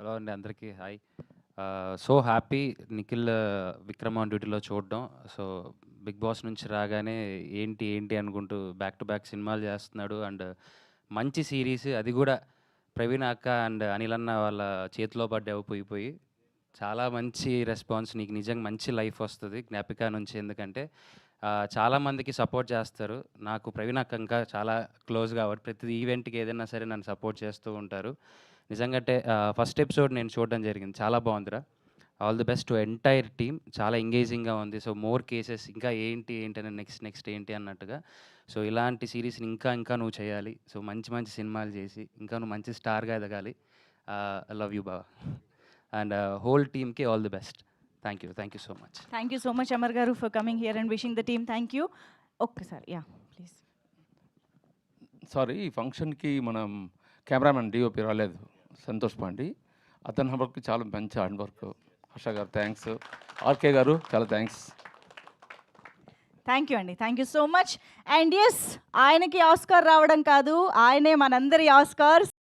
Hello అండి అందరికీ hi. So happy Nikhil Vikram on డ్యూటీలో చూడడం. సో బిగ్ బాస్ నుంచి రాగానే ఏంటి ఏంటి అనుకుంటూ బ్యాక్ టు బ్యాక్ సినిమాలు చేస్తున్నాడు. అండ్ మంచి సిరీస్ అది కూడా ప్రవీణ్ అక్క అండ్ అనిల్ అన్న వాళ్ళ చేతిలో పడ్డావు పోయి చాలా మంచి రెస్పాన్స్. నీకు నిజంగా మంచి లైఫ్ వస్తుంది జ్ఞాపిక నుంచి. ఎందుకంటే చాలామందికి సపోర్ట్ చేస్తారు. నాకు ప్రవీణ్ అక్క ఇంకా చాలా క్లోజ్ కాబట్టి ప్రతి ఈవెంట్కి ఏదైనా సరే నన్ను సపోర్ట్ చేస్తూ ఉంటారు. నిజంగా అంటే ఫస్ట్ ఎపిసోడ్ నేను చూడడం జరిగింది. చాలా బాగుందిరా. All the best to entire team. చాలా ఎంగేజింగ్గా ఉంది. సో మోర్ కేసెస్ ఇంకా ఏంటి ఏంటి అని నెక్స్ట్ ఏంటి అన్నట్టుగా. సో ఇలాంటి సిరీస్ని ఇంకా ఇంకా నువ్వు చేయాలి. సో మంచి మంచి సినిమాలు చేసి ఇంకా నువ్వు మంచి స్టార్గా ఎదగాలి. ఐ లవ్ యూ బావ. అండ్ హోల్ టీమ్కి all the best. Thank you so much. Thank you so much Amar garu for coming here and wishing the team. Thank you. ఒక్కసారి యా ప్లీజ్. సారీ, ఈ ఫంక్షన్కి మనం కెమెరామెన్ డిఓపి రాలేదు, సంతోష్ పాండి. అతని వర్క్ చాలా మంచి హార్డ్ వర్క్. హర్ష గారు థ్యాంక్స్, ఆర్కే గారు చాలా థ్యాంక్స్. థ్యాంక్ యూ అండి, thank you so much. And yes, ఆయనకి ఆస్కార్ రావడం కాదు, ఆయనే మనందరి ఆస్కార్.